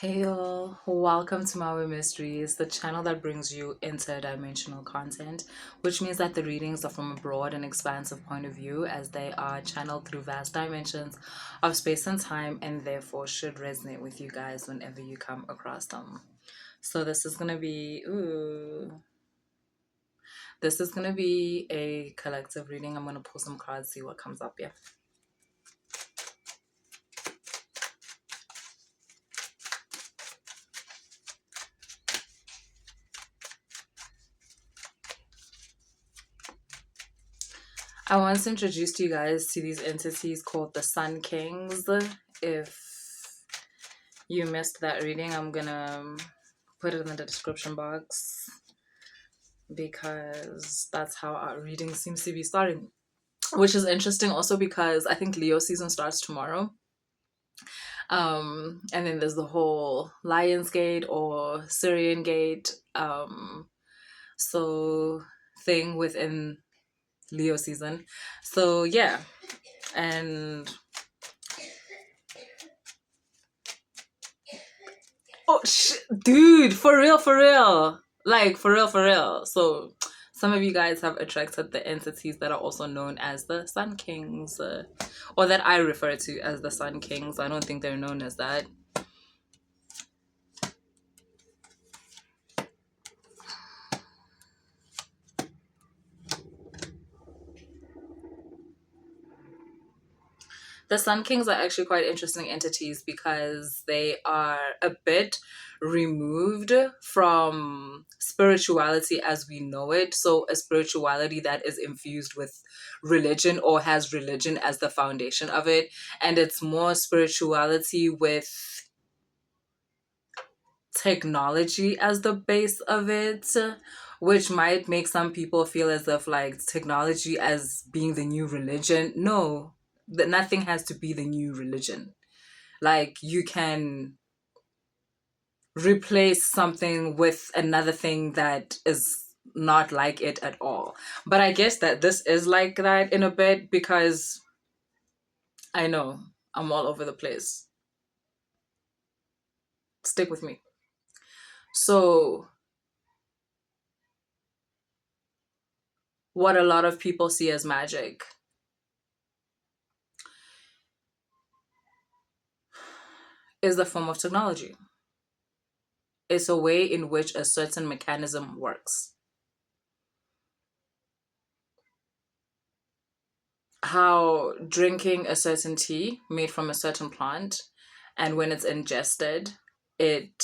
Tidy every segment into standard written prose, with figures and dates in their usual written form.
Hey y'all, welcome to Maui Mysteries, the channel that brings you interdimensional content, which means that the readings are from a broad and expansive point of view as they are channeled through vast dimensions of space and time and therefore should resonate with you guys whenever you come across them. So this is gonna be, this is gonna be a collective reading. I'm gonna pull some cards, see what comes up, yeah. I want to introduce you guys to these entities called the Sun Kings. If you missed that reading, I'm gonna put it in the description box because that's how our reading seems to be starting. Which is interesting also because I think Leo season starts tomorrow. And then there's the whole Lion's Gate or Syrian Gate so thing within Leo season. So yeah. And oh dude, for real, for real. Like for real, for real. So some of you guys have attracted the entities that are also known as the Sun Kings, or that I refer to as the Sun Kings. I don't think they're known as that. The Sun Kings are actually quite interesting entities because they are a bit removed from spirituality as we know it. So a spirituality that is infused with religion or has religion as the foundation of it. And it's more spirituality with technology as the base of it, which might make some people feel as if like technology as being the new religion. No, that nothing has to be the new religion. Like you can replace something with another thing that is not like it at all. But I guess that this is like that in a bit because I know I'm all over the place. Stick with me. So what a lot of people see as magic is a form of technology. It's a way in which a certain mechanism works. How drinking a certain tea made from a certain plant, and when it's ingested, it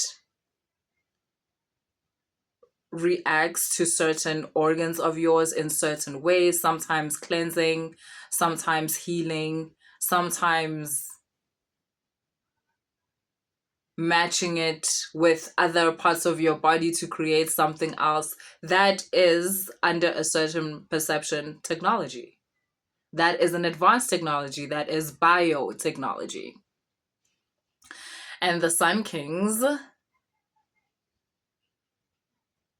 reacts to certain organs of yours in certain ways, sometimes cleansing, sometimes healing, sometimes matching it with other parts of your body to create something else that is under a certain perception technology. That is an advanced technology, that is biotechnology. And the Sun Kings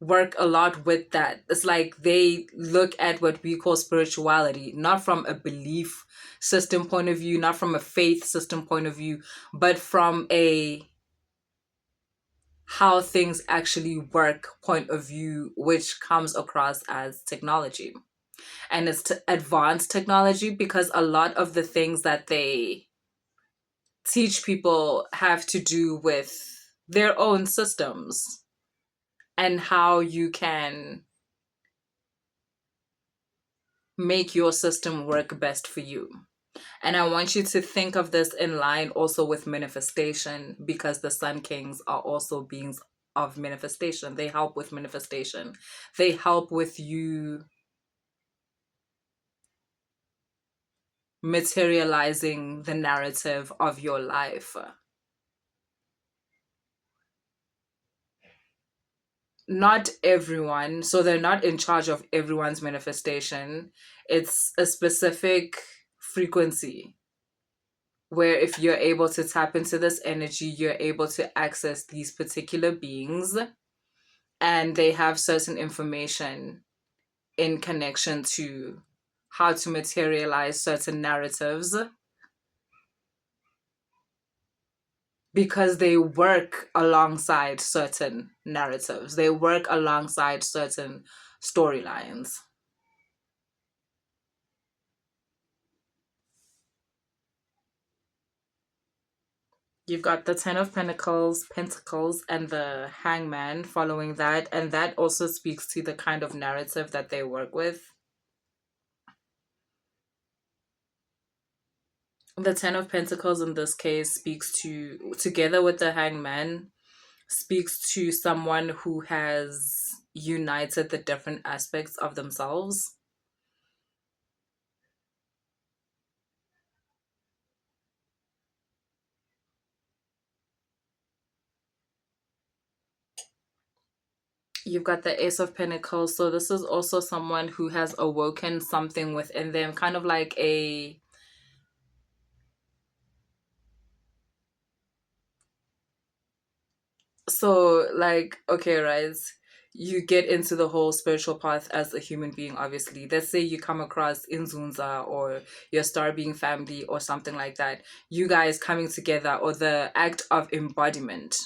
work a lot with that. It's like they look at what we call spirituality, not from a belief system point of view, not from a faith system point of view, but from a how things actually work point of view, which comes across as technology. And it's advanced technology because a lot of the things that they teach people have to do with their own systems and how you can make your system work best for you. And I want you to think of this in line also with manifestation because the Sun Kings are also beings of manifestation. They help with manifestation. They help with you materializing the narrative of your life. Not everyone, so they're not in charge of everyone's manifestation. It's a specific frequency where if you're able to tap into this energy, you're able to access these particular beings and they have certain information in connection to how to materialize certain narratives because they work alongside certain narratives, they work alongside certain storylines. You've got the Ten of Pentacles, and the Hangman following that, and that also speaks to the kind of narrative that they work with. The Ten of Pentacles in this case speaks to, together with the Hangman, speaks to someone who has united the different aspects of themselves. You've got the Ace of Pentacles. So this is also someone who has awoken something within them, kind of like a, so like, okay, right, you get into the whole spiritual path as a human being. Obviously, let's say you come across iNzunza or your star being family or something like that. You guys coming together, or the act of embodiment,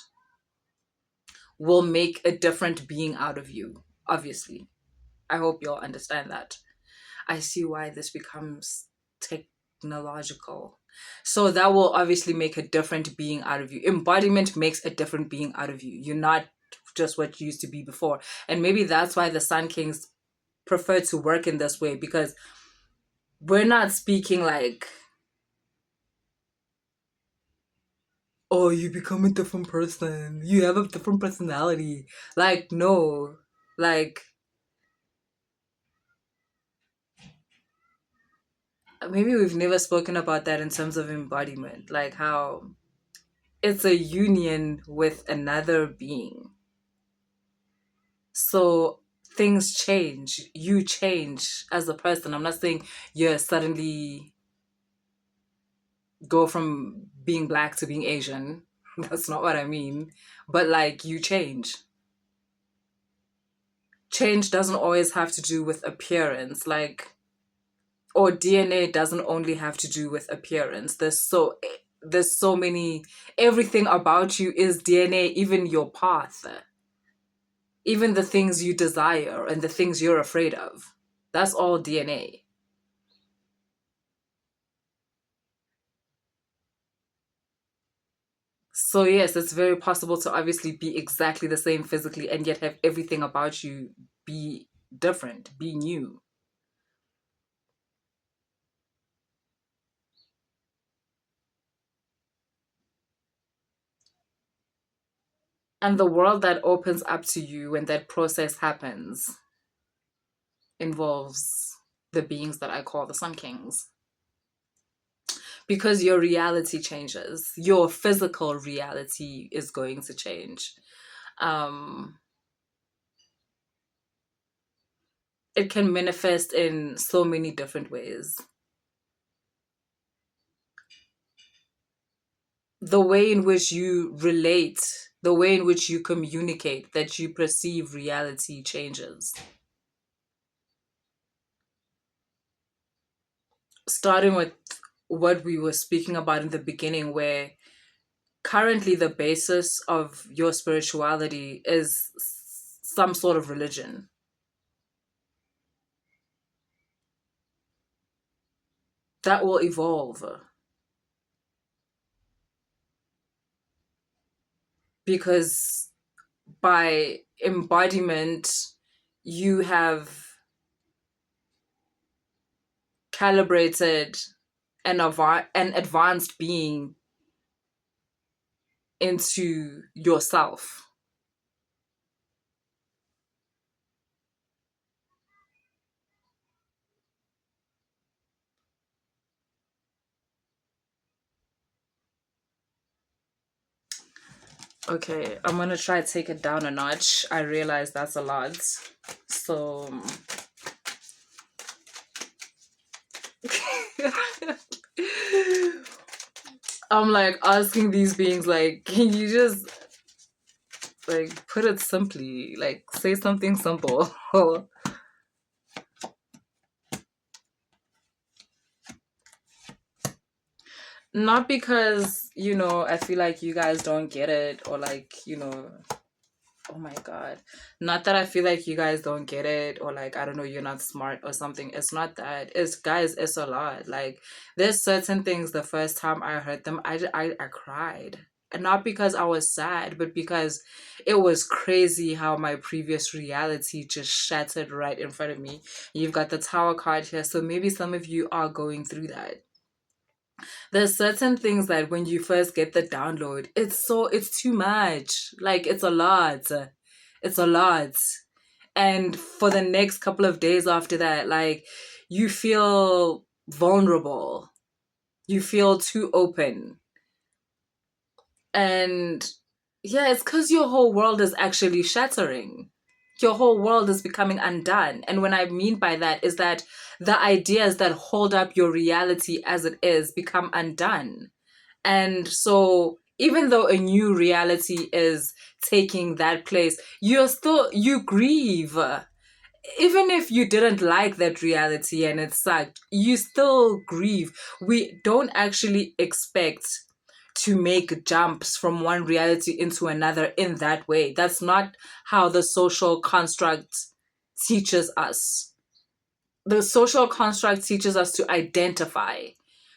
will make a different being out of you. Obviously, I hope you'll understand that. I see why this becomes technological. So that will obviously make a different being out of you. Embodiment makes a different being out of you. You're not just what you used to be before. And maybe that's why the Sun Kings prefer to work in this way, because we're not speaking like, oh, you become a different person, you have a different personality. Like, no. Like, maybe we've never spoken about that in terms of embodiment, like how it's a union with another being. So things change. You change as a person. I'm not saying you suddenly go from being black to being Asian. That's not what I mean. But like, you change. Change doesn't always have to do with appearance. Like, or DNA doesn't only have to do with appearance. There's so many, everything about you is DNA, even your path, even the things you desire and the things you're afraid of. That's all DNA. So yes, it's very possible to obviously be exactly the same physically and yet have everything about you be different, be new. And the world that opens up to you when that process happens involves the beings that I call the Sun Kings. Because your reality changes, your physical reality is going to change. Um, it can manifest in so many different ways. The way in which you relate, the way in which you communicate, that you perceive reality changes. Starting with what we were speaking about in the beginning, where currently the basis of your spirituality is some sort of religion. That will evolve, because by embodiment, you have calibrated an advanced being into yourself. Okay, I'm gonna try to take it down a notch. I realize that's a lot. So I'm like asking these beings, like, can you just like put it simply? Like, say something simple. Not because, I feel like you guys don't get it, or like, oh my God. Not that I feel like you guys don't get it, or like, I don't know, you're not smart or something. It's not that. It's, guys, it's a lot. Like, there's certain things the first time I heard them, I cried. And not because I was sad, but because it was crazy how my previous reality just shattered right in front of me. You've got the Tower card here, so maybe some of you are going through that. There's certain things that when you first get the download, it's too much. Like, it's a lot. It's a lot. And for the next couple of days after that, like, you feel vulnerable. You feel too open. And yeah, it's because your whole world is actually shattering. Your whole world is becoming undone. And what I mean by that is that the ideas that hold up your reality as it is become undone. And so even though a new reality is taking that place, you grieve. Even if you didn't like that reality and it sucked, you still grieve. We don't actually expect to make jumps from one reality into another in that way. That's not how the social construct teaches us. The social construct teaches us to identify,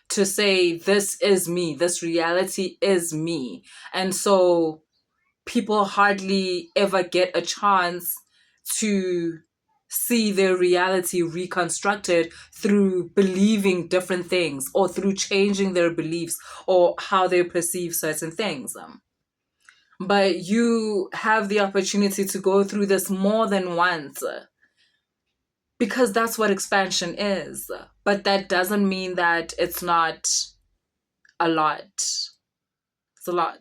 to say, this is me, this reality is me. And so people hardly ever get a chance to see their reality reconstructed through believing different things or through changing their beliefs or how they perceive certain things. But you have the opportunity to go through this more than once, because that's what expansion is. But that doesn't mean that it's not a lot. It's a lot.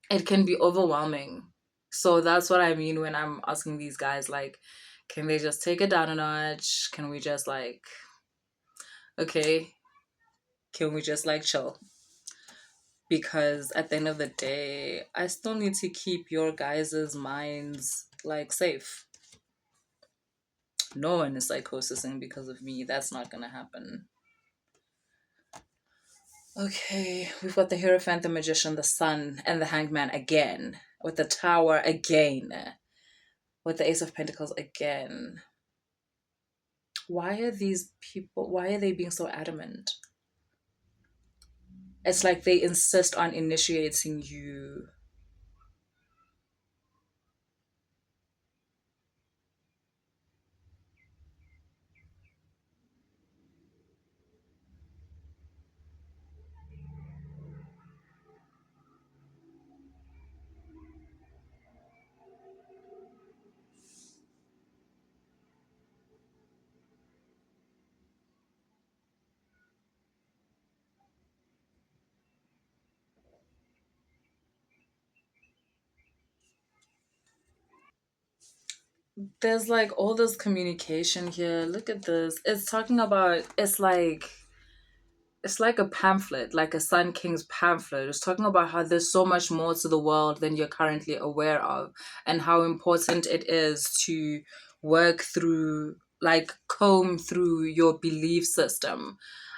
It can be overwhelming. So that's what I mean when I'm asking these guys, like, can they just take it down a notch? Can we just, like, okay, can we just, like, chill? Because at the end of the day, I still need to keep your guys' minds, like, safe. No one is psychosising because of me. That's not gonna happen. Okay, we've got the Hierophant, the Magician, the Sun, and the Hangman again. With the Tower again. With the Ace of Pentacles again. Why are these people, why are they being so adamant? It's like they insist on initiating you. There's like all this communication here. Look at this. It's talking about, it's like a pamphlet, like a Sun King's pamphlet. It's talking about how there's so much more to the world than you're currently aware of, and how important it is to work through, like, comb through your belief system,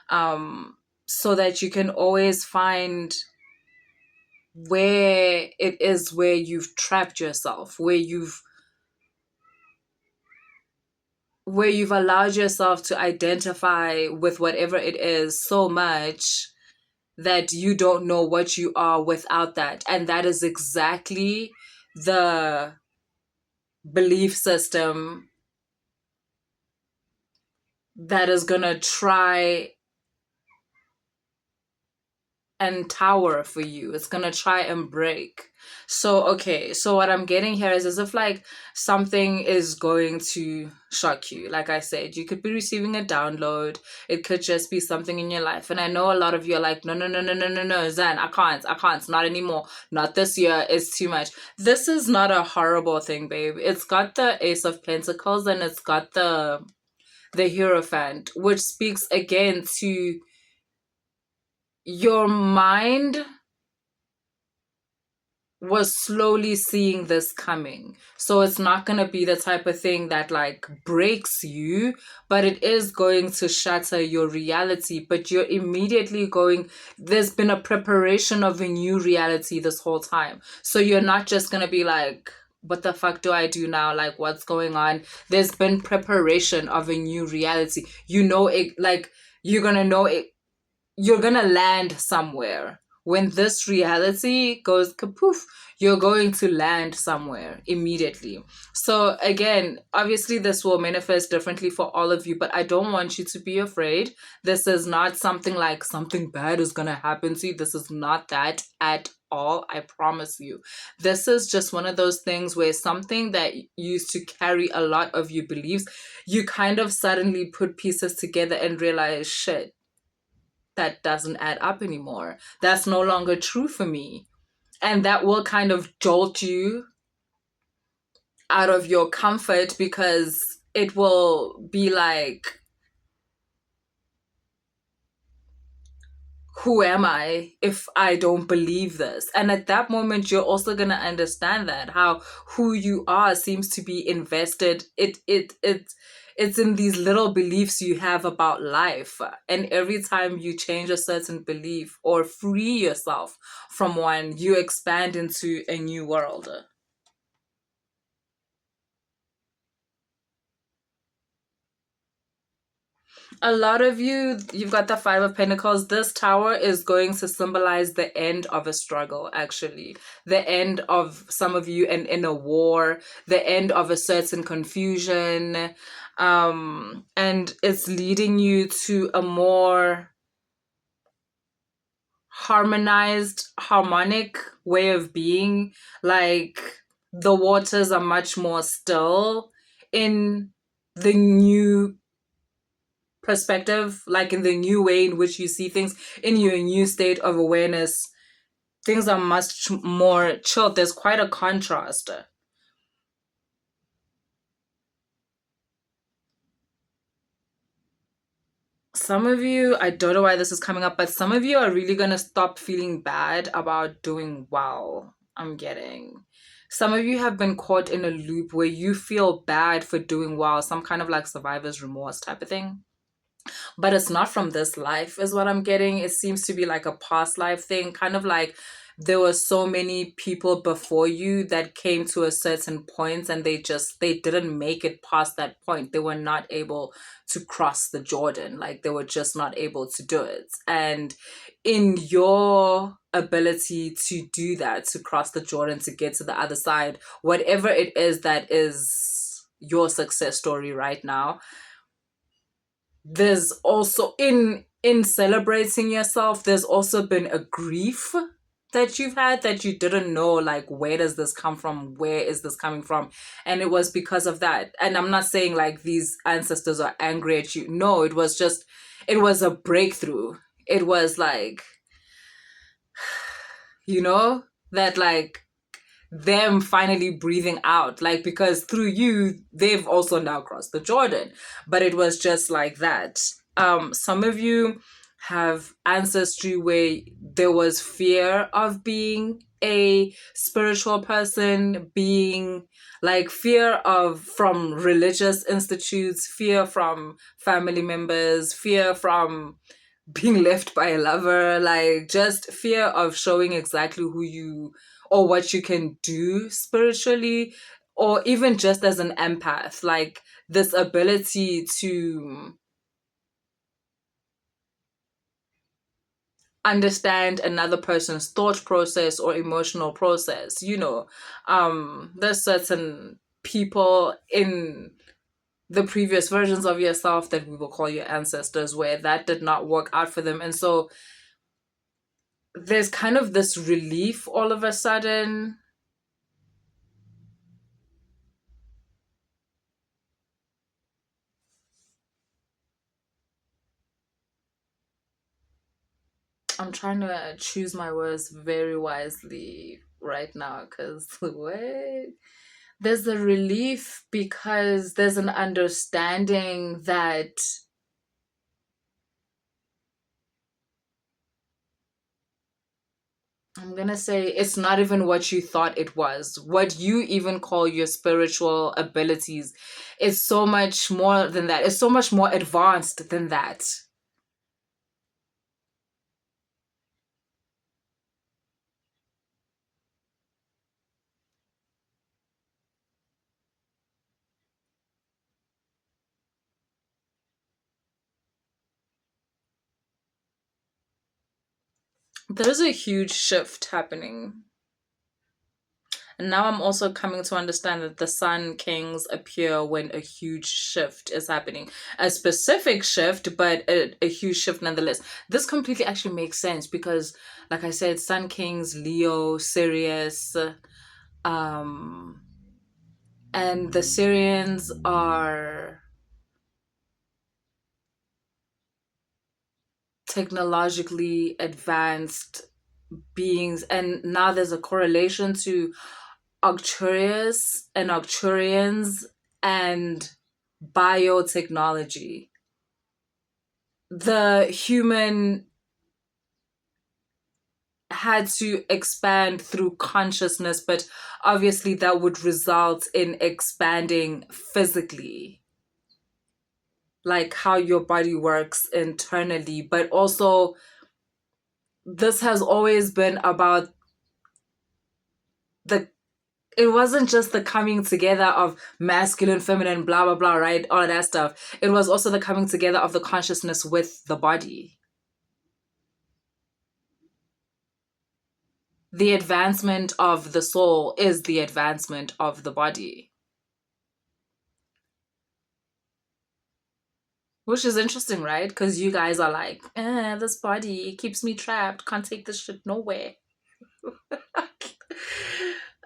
so that you can always find where it is where you've trapped yourself, where you've allowed yourself to identify with whatever it is so much that you don't know what you are without that. And that is exactly the belief system that is going to try and tower for you. It's gonna try and break. So okay, so what I'm getting here is as if like something is going to shock you. Like I said, you could be receiving a download. It could just be something in your life. And I know a lot of you are like, no, no, no, no, no, no, no, Zanne, I can't, not anymore. Not this year, it's too much. This is not a horrible thing, babe. It's got the Ace of Pentacles and it's got the Hierophant, which speaks again to your mind was slowly seeing this coming. So it's not going to be the type of thing that like breaks you, but it is going to shatter your reality. But you're immediately going, there's been a preparation of a new reality this whole time. So you're not just going to be like, what the fuck do I do now? Like, what's going on? There's been preparation of a new reality. You know, it like, you're going to know it, you're gonna land somewhere. When this reality goes kapoof, you're going to land somewhere immediately. So again, obviously this will manifest differently for all of you, but I don't want you to be afraid. This is not something like something bad is gonna happen to you. This is not that at all. I promise you. This is just one of those things where something that used to carry a lot of your beliefs, you kind of suddenly put pieces together and realize, shit, that doesn't add up anymore. That's no longer true for me. And that will kind of jolt you out of your comfort because it will be like, who am I if I don't believe this? And at that moment, you're also gonna understand that how who you are seems to be invested. It's in these little beliefs you have about life. And every time you change a certain belief or free yourself from one, you expand into a new world. A lot of you, you've got the Five of Pentacles. This tower is going to symbolize the end of a struggle, actually. The end of some of you in a war, the end of a certain confusion. And it's leading you to a more harmonized, harmonic way of being. Like the waters are much more still in the new perspective, like in the new way in which you see things, in your new state of awareness, things are much more chilled. There's quite a contrast. Some of you, I don't know why this is coming up, but some of you are really going to stop feeling bad about doing well. I'm getting. Some of you have been caught in a loop where you feel bad for doing well, some kind of like survivor's remorse type of thing. But it's not from this life, is what I'm getting. It seems to be like a past life thing, kind of like there were so many people before you that came to a certain point and they didn't make it past that point. They were not able to cross the Jordan. Like they were just not able to do it. And in your ability to do that, to cross the Jordan, to get to the other side, whatever it is that is your success story right now, there's also in celebrating yourself, there's also been a grief that you've had that you didn't know, like, where does this come from, where is this coming from? And it was because of that. And I'm not saying like these ancestors are angry at you. No, it was just, it was a breakthrough. It was like, you know, that like them finally breathing out, like, because through you they've also now crossed the Jordan. But it was just like that. Some of you have ancestry where there was fear of being a spiritual person, being like fear of from religious institutes, fear from family members, fear from being left by a lover, like just fear of showing exactly who you or what you can do spiritually, or even just as an empath, like this ability to understand another person's thought process or emotional process. There's certain people in the previous versions of yourself that we will call your ancestors where that did not work out for them, and so there's kind of this relief all of a sudden. I'm trying to choose my words very wisely right now because what? There's a relief because there's an understanding that I'm gonna say it's not even what you thought it was. What you even call your spiritual abilities is so much more than that. It's so much more advanced than that. There's a huge shift happening. And now I'm also coming to understand that the Sun Kings appear when a huge shift is happening. A specific shift, but a huge shift nonetheless. This completely actually makes sense because, like I said, Sun Kings, Leo, Sirius, um, and the Syrians are technologically advanced beings, and now there's a correlation to Arcturus and Arcturians and biotechnology. The human had to expand through consciousness, but obviously that would result in expanding physically, like how your body works internally. But also, this has always been about the it wasn't just the coming together of masculine, feminine, blah, blah, blah, right? All of that stuff. It was also the coming together of the consciousness with the body. The advancement of the soul is the advancement of the body. Which is interesting, right? Because you guys are like, this body keeps me trapped. Can't take this shit nowhere.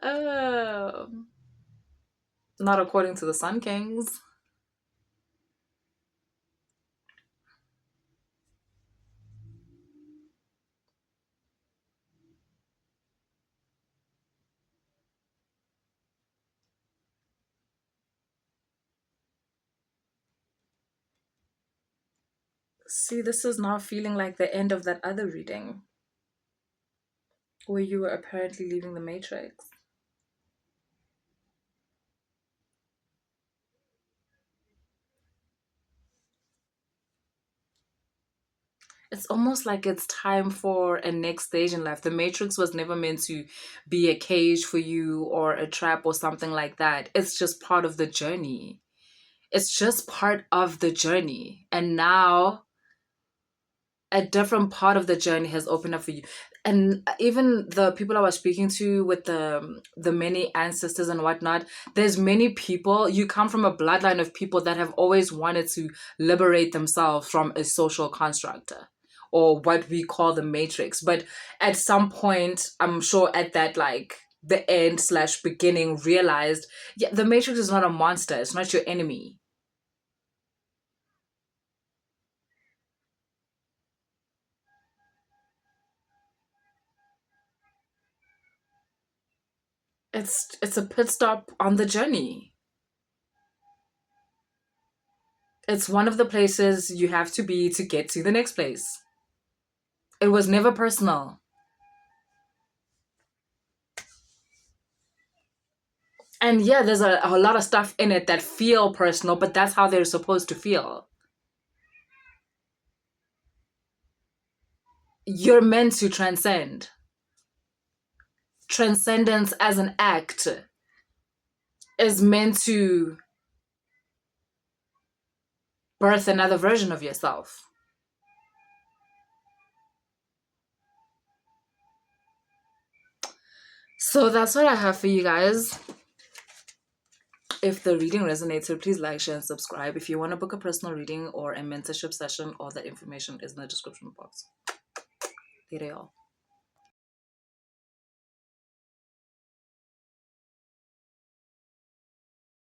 um, Not according to the Sun Kings. See, this is now feeling like the end of that other reading where you were apparently leaving the Matrix. It's almost like it's time for a next stage in life. The Matrix was never meant to be a cage for you or a trap or something like that. It's just part of the journey. It's just part of the journey. And now a different part of the journey has opened up for you. And even the people I was speaking to with the many ancestors and whatnot, there's many people. You come from a bloodline of people that have always wanted to liberate themselves from a social construct or what we call the matrix. But at some point, I'm sure at that like the end slash beginning realized, yeah, the matrix is not a monster. It's not your enemy. It's a pit stop on the journey. It's one of the places you have to be to get to the next place. It was never personal. And yeah, there's a lot of stuff in it that feel personal, but that's how they're supposed to feel. You're meant to transcend. Transcendence as an act is meant to birth another version of yourself. So that's what I have for you guys. If the reading resonated, please like, share, and subscribe. If you want to book a personal reading or a mentorship session, all that information is in the description box. Later, y'all.